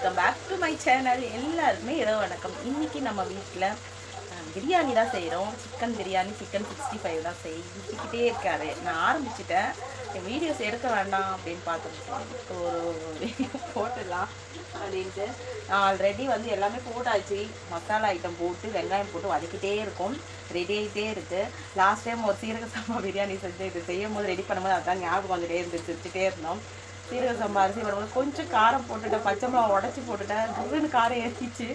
Welcome back to my channel. எல்லாருக்குமே இரவு வணக்கம். இன்றைக்கி நம்ம வீட்டில் பிரியாணி தான் செய்கிறோம். சிக்கன் பிரியாணி, சிக்கன் 65 தான் செஞ்சுக்கிட்டே இருக்காரு. நான் ஆரம்பிச்சிட்டேன். என் வீடியோஸ் எடுக்க வேண்டாம் அப்படின்னு பார்த்துட்டு ஒரு வீடியோ போட்டுடலாம் அப்படின்ட்டு. ஆல்ரெடி எல்லாமே போட்டாச்சு. மசாலா ஐட்டம் போட்டு வெங்காயம் போட்டு வதக்கிட்டே இருக்கும். ரெடி ஆகிட்டே இருக்குது. லாஸ்ட் டைம் ஒரு சீரக சம்பா பிரியாணி செஞ்சு இது செய்யும் போது ரெடி பண்ணும்போது அதுதான் ஞாபகம் வந்துட்டே இருந்து சிரிச்சுட்டே இருந்தோம். சீரக சம்பா அரிசி போடும்போது கொஞ்சம் காரம் போட்டுட்டேன், பச்சை மிளகா உடச்சி போட்டுட்டேன், குருன்னு காரம் ஏற்றிச்சு.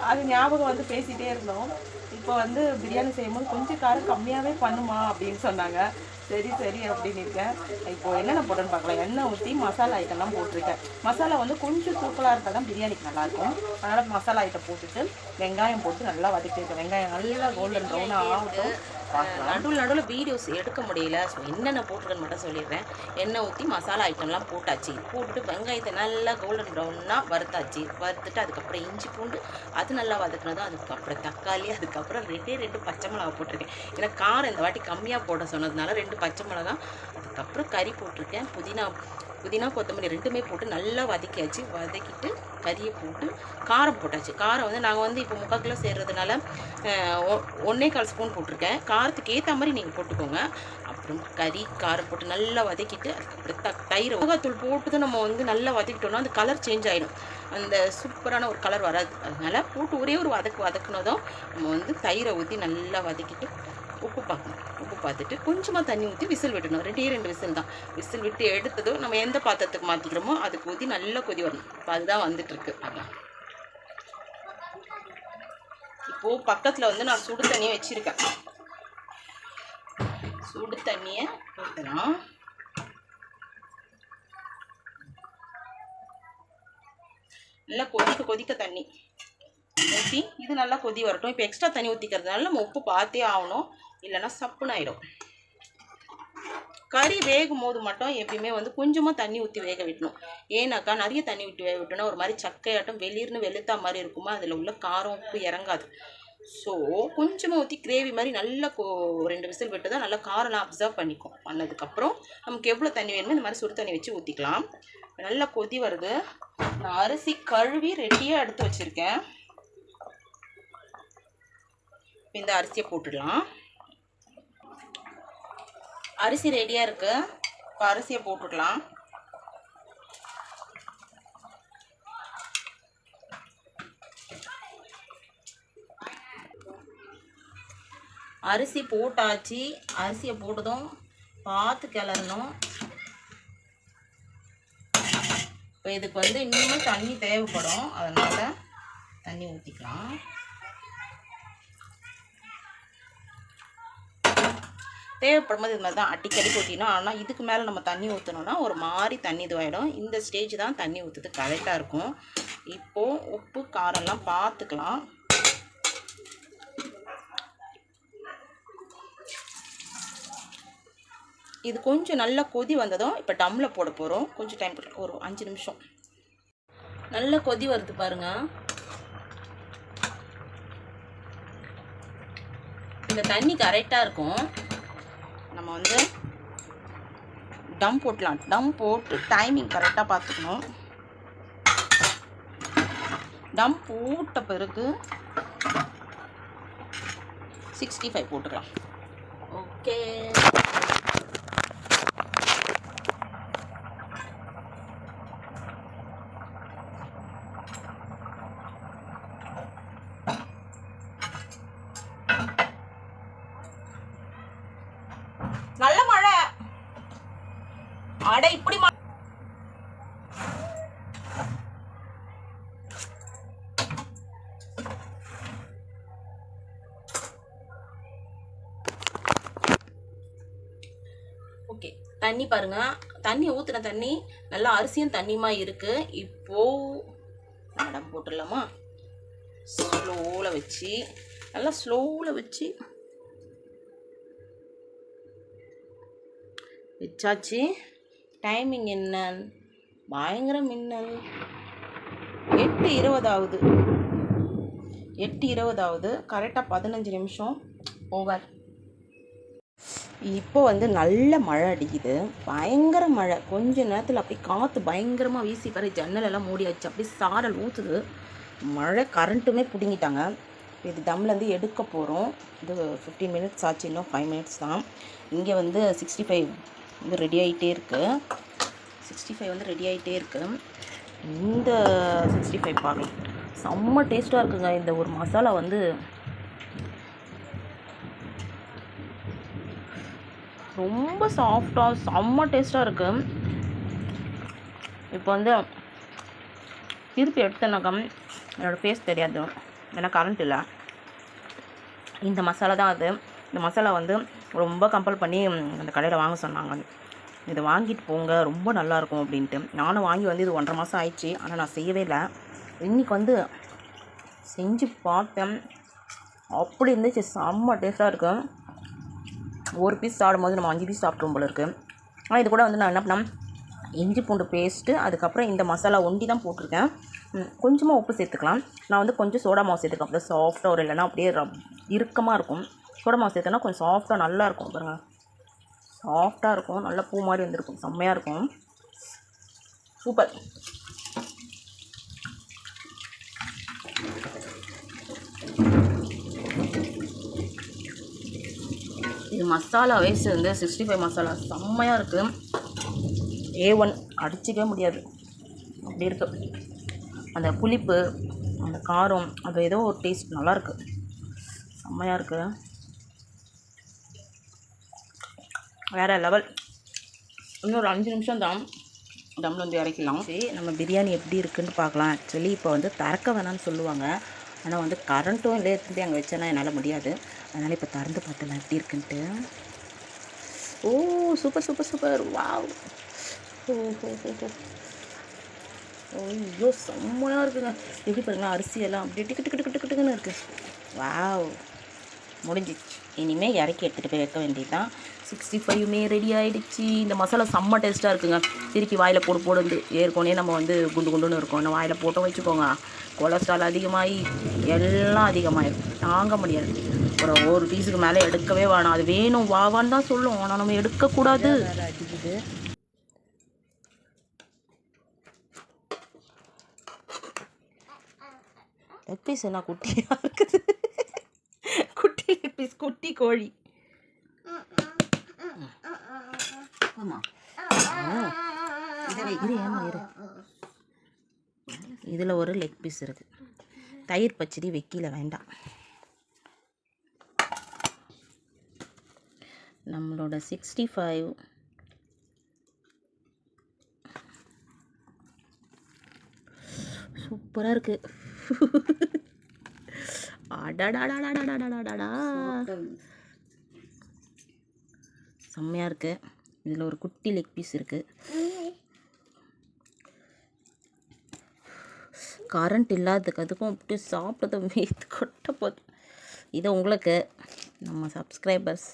அது ஞாபகம் பேசிகிட்டே இருந்தோம். இப்போ பிரியாணி செய்யும்போது கொஞ்சம் காரம் கம்மியாகவே பண்ணுமா அப்படின்னு சொன்னாங்க. சரி சரி அப்படின்னு இருக்கேன். இப்போது என்னென்ன போட்டேன்னு பார்க்கலாம். எண்ணெய் ஊற்றி மசாலா ஐட்டம்லாம் போட்டிருக்கேன். மசாலா கொஞ்சம் தூக்கலாக இருந்தால் தான் பிரியாணிக்கு நல்லாயிருக்கும். அதனால் மசாலா ஐட்டம் போட்டுட்டு வெங்காயம் போட்டு நல்லா வதக்கியிருக்கேன். வெங்காயம் நல்லா கோல்டன் ப்ரௌனாக ஆகட்டும். நடுவில் வீடியோஸ் எடுக்க முடியல. ஸோ என்னென்ன போட்டுருக்கேன்னு மட்டும் சொல்லிடுறேன். எண்ணெய் ஊற்றி மசாலா ஐட்டம்லாம் போட்டாச்சு. போட்டுட்டு வெங்காயத்தை நல்லா கோல்டன் ப்ரௌனாக வறுத்தாச்சு. வறுத்துட்டு அதுக்கப்புறம் இஞ்சி பூண்டு அது நல்லா வதக்குனதும் அதுக்கப்புறம் தக்காளி, அதுக்கப்புறம் ரெண்டு பச்சை மிளகா போட்டிருக்கேன். ஏன்னா காரம் இந்த வாட்டி கம்மியாக போட சொன்னதுனால 2 பச்சை மிளகா, அதுக்கப்புறம் கறி போட்டிருக்கேன். புதினா கொத்தமல்லி ரெண்டுமே போட்டு நல்லா வதக்கியாச்சு. வதக்கிட்டு கறியை போட்டு காரம் போட்டாச்சு. காரம் நாங்கள் இப்போ 3/4 கிலோ சேர்றதுனால 1.25 ஸ்பூன் போட்டிருக்கேன். காரத்துக்கு ஏற்ற மாதிரி நீங்கள் போட்டுக்கோங்க. அப்புறம் காரம் போட்டு நல்லா வதக்கிட்டு அதுக்கப்புறம் தயிர் மிளகாத்தூள் போட்டு நம்ம நல்லா வதக்கிட்டோம்னா அந்த கலர் சேஞ்ச் ஆகிடும். அந்த சூப்பரான ஒரு கலர் வராது. அதனால் போட்டு ஒரே ஒரு வதக்குனதும் நம்ம தயிரை ஊற்றி நல்லா வதக்கிட்டு உப்பு பார்க்கணும். உப்பு பார்த்துட்டு கொஞ்சமாக தண்ணி ஊற்றி விசில் விடணும். 2 விசில் தான். விசில் விட்டு எடுத்ததும் நம்ம எந்த பாத்திரத்துக்கு மாற்றிக்கிறோமோ அதுக்கு ஊற்றி நல்லா கொதி வரணும். இப்போ அதுதான் வந்துட்டுருக்கு. அதான் இப்போது பக்கத்தில் நான் சுடு தண்ணியை வச்சுருக்கேன். சுடு தண்ணியை ஊற்றலாம். நல்லா கொதிக்க தண்ணி ஊற்றி இது நல்லா கொதி வரட்டும். இப்போ எக்ஸ்ட்ரா தண்ணி ஊற்றிக்கிறதுனால நம்ம உப்பு பார்த்தே ஆகணும், இல்லைன்னா சப்புன்னு ஆகிடும். கறி வேகும் போது மட்டும் எப்பயுமே கொஞ்சமாக தண்ணி ஊற்றி வேக விட்டணும். ஏன்னாக்கா நிறைய தண்ணி விட்டு வேக விட்டோன்னா ஒரு மாதிரி சக்கையாட்டம் வெளிர்னு வெளுத்தா மாதிரி இருக்குமா, அதில் உள்ள காரம் உப்பு இறங்காது. ஸோ கொஞ்சமாக ஊற்றி கிரேவி மாதிரி நல்லா 2 விசில் விட்டு தான் நல்லா காரெல்லாம் அப்சர்வ் பண்ணிக்கும். பண்ணதுக்கப்புறம் நமக்கு எவ்வளோ தண்ணி வேணுமோ இந்த மாதிரி சுடு தண்ணி வச்சு ஊற்றிக்கலாம். நல்லா கொதி வருது. நான் அரிசி கழுவி ரெடியாக எடுத்து வச்சுருக்கேன். இந்த அரிசியை போட்டுடலாம். அரிசி ரெடியாக இருக்கு. இப்போ அரிசியை போட்டுடலாம். அரிசி போட்டாச்சு. அரிசியை போட்டதும் பார்த்து கிளறணும். இப்போ இதுக்கு இன்னும் தண்ணி தேவைப்படும். அதனால் தண்ணி ஊற்றிக்கலாம். தேவைப்படும் போது இது மாதிரி தான் அடிக்கடி ஊற்றினோம். ஆனால் இதுக்கு மேலே நம்ம தண்ணி ஊற்றணும்னா ஒரு மாதிரி தண்ணி இதுவாகிடும். இந்த ஸ்டேஜ் தான் தண்ணி ஊற்றுறது கரெக்டாக இருக்கும். இப்போது உப்பு காரம்லாம் பார்த்துக்கலாம். இது கொஞ்சம் நல்லா கொதி வந்ததும் இப்போ டம்மில் போட போகிறோம். கொஞ்சம் டைம் ஒரு 5 நிமிஷம். நல்லா கொதி வருது பாருங்கள். இந்த தண்ணி கரெக்டாக இருக்கும். நம்ம டம் போட்டலாம். டம் போட்டு டைமிங் கரெக்டாக பார்த்துக்கணும். டம் போட்ட பிறகு 65 போட்டுக்கலாம். ஓகே. நல்ல மழை. அட இப்படி ஓகே. தண்ணி பாருங்க. தண்ணி ஊற்றின தண்ணி நல்லா அரிசியும் தண்ணியுமா இருக்கு. இப்போ மேடம் போட்டுடலாமா? ஸ்லோவில் வச்சு நல்லா ஸ்லோவில் வச்சாச்சு. டைமிங் என்ன? பயங்கர மின்னல். 8:20 ஆகுது. 8:20 ஆகுது. கரெக்டாக 15 நிமிஷம் ஓவர். இப்போ வந்து நல்ல மழை அடிக்குது, பயங்கர மழை. கொஞ்ச நேரத்தில் அப்படி காற்று பயங்கரமாக வீசி பாரு, ஜன்னலெல்லாம் மூடியாச்சு, அப்படி சாரல் ஊற்றுது மழை. கரண்ட்டுமே பிடுங்கிட்டாங்க. இது தம்லேருந்து எடுக்க போகிறோம். இது 15 மினிட்ஸ் ஆச்சு, இன்னும் 5 மினிட்ஸ் தான். இங்கே வந்து 65 வந்து ரெடி ஆகிட்டே இருக்குது. 65 வந்து ரெடி ஆகிட்டே இருக்குது. இந்த 65 பார்க்கலாம், செம்ம டேஸ்ட்டாக இருக்குங்க. இந்த ஒரு மசாலா வந்து ரொம்ப சாஃப்டாக செம்ம டேஸ்ட்டாக இருக்குது. இப்போ வந்து திருப்பி எடுத்தேனாக்கா என்னோடய ஃபேஸ் தெரியாது, ஏன்னா கரண்ட் இல்லை. இந்த மசாலா தான் அது. இந்த மசாலா வந்து ரொம்ப கம்பல் பண்ணி அந்த கடையில் வாங்க சொன்னாங்க. இதை வாங்கிட்டு போங்க, ரொம்ப நல்லாயிருக்கும் அப்படின்ட்டு. நானும் வாங்கி வந்து இது 1.5 மாதம் ஆயிடுச்சு, ஆனால் நான் செய்யவே இல்லை. இன்றைக்கி வந்து செஞ்சு பார்த்தேன், அப்படி இருந்துச்சு, செம்ம டேஸ்ட்டாக இருக்கும். ஒரு பீஸ் சாப்பிடும்போது நம்ம 5 பீஸ் சாப்பிட்றோம் போல இருக்குது. ஆனால் இது கூட வந்து நான் என்ன பண்ணேன், இஞ்சி பூண்டு பேஸ்ட்டு, அதுக்கப்புறம் இந்த மசாலா ஒண்டி தான் போட்டிருக்கேன். கொஞ்சமாக உப்பு சேர்த்துக்கலாம். நான் வந்து கொஞ்சம் சோடா மாவு சேர்த்துருக்கேன், அப்படியே சாஃப்டாக ஒரு, இல்லைன்னா அப்படியே இறுக்கமாக இருக்கும். சோடா மாவு சேர்த்தோன்னா கொஞ்சம் சாஃப்டாக நல்லாயிருக்கும் பாருங்கள், சாஃப்டாக இருக்கும், நல்லா பூ மாதிரி வந்துருக்கும், செம்மையாக இருக்கும், சூப்பர். இது மசாலா வேஸ்ட் வந்து 65 மசாலா செம்மையாக இருக்குது. A1 அடிச்சிக்கவே முடியாது, அப்படி இருக்குது. அந்த புளிப்பு, அந்த காரம், அது ஏதோ ஒரு டேஸ்ட் நல்லாயிருக்கு, செம்மையாக இருக்குது, வேறு லெவல். இன்னொரு 5 நிமிஷம் தான் தம்மில் வந்து இறக்கலாம். சரி, நம்ம பிரியாணி எப்படி இருக்குதுன்னு பார்க்கலாம். ஆக்சுவலி இப்போ வந்து திறக்க வேணான்னு சொல்லுவாங்க, ஆனால் வந்து கரண்ட்டும் இல்லை, எடுத்துகிட்டு அங்கே வச்சேன்னா என்னால் முடியாது. அதனால் இப்போ திறந்து பார்த்தலாம் எப்படி இருக்குன்ட்டு. ஓ சூப்பர் சூப்பர் சூப்பர், வாவ். ஐயோ செம்மையாக இருக்குங்க. எப்படி பாருங்களா, அரிசியெல்லாம் அப்படியே டிக்கு டிக்கு டிக்கு டிக்குன்னு இருக்குது. வாவ், முடிஞ்சிச்சு. இனிமேல் இறக்கி எடுத்துகிட்டு போய் வைக்க வேண்டியதுதான். 65மே ரெடி ஆகிடுச்சு. இந்த மசாலா செம்ம டேஸ்ட்டாக இருக்குங்க. திருப்பி வாயில் போடு ஏற்கனவே நம்ம வந்து குண்டு குண்டுன்னு இருக்கும், நம்ம வாயில் போட்டோம் வச்சுக்கோங்க, கொலஸ்ட்ரால் அதிகமாகி எல்லாம் அதிகமாகிடும், தாங்க முடியாது. ஒரு பீஸுக்கு மேலே எடுக்கவே வேணாம். அது வேணும் வாவான்னு தான் சொல்லும், ஆனால் நம்ம எடுக்கக்கூடாது. அடிக்குது. லெக் பீஸ் என்ன குட்டியாக இருக்குது, குட்டி லெக் பீஸ், குட்டி கோழி. இதில் ஒரு லெக் பீஸ் இருக்குது. தயிர் பச்சடி வைக்கல, வேண்டாம். நம்மளோட 65 சூப்பராக இருக்குது. அடடாடாடாடாடாடாடா, செம்மையாக இருக்குது. இதில் ஒரு குட்டி லெக் பீஸ் இருக்குது. கரண்ட் இல்லாததுக்கு அதுக்கும் அப்படி சாப்பிட்டதை வேத்து கொட்ட போகுது. இது உங்களுக்கு நம்ம சப்ஸ்கிரைபர்ஸ்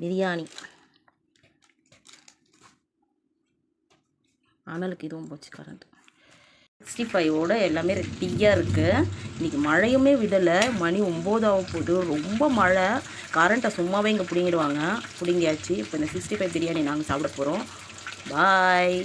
பிரியாணி அனலுக்கு இதுவும் போச்சு கரண்ட். 65ஓட எல்லாமே ரெட்டியாக இருக்குது. இன்றைக்கி மழையுமே விடலை, மணி 9 ஆக போகுது, ரொம்ப மழை. கரண்ட்டை சும்மாவே இங்கே பிடிங்கிடுவாங்க, பிடிங்கியாச்சு. இப்போ இந்த 65 பிரியாணி நாங்கள் சாப்பிட போகிறோம். பாய்.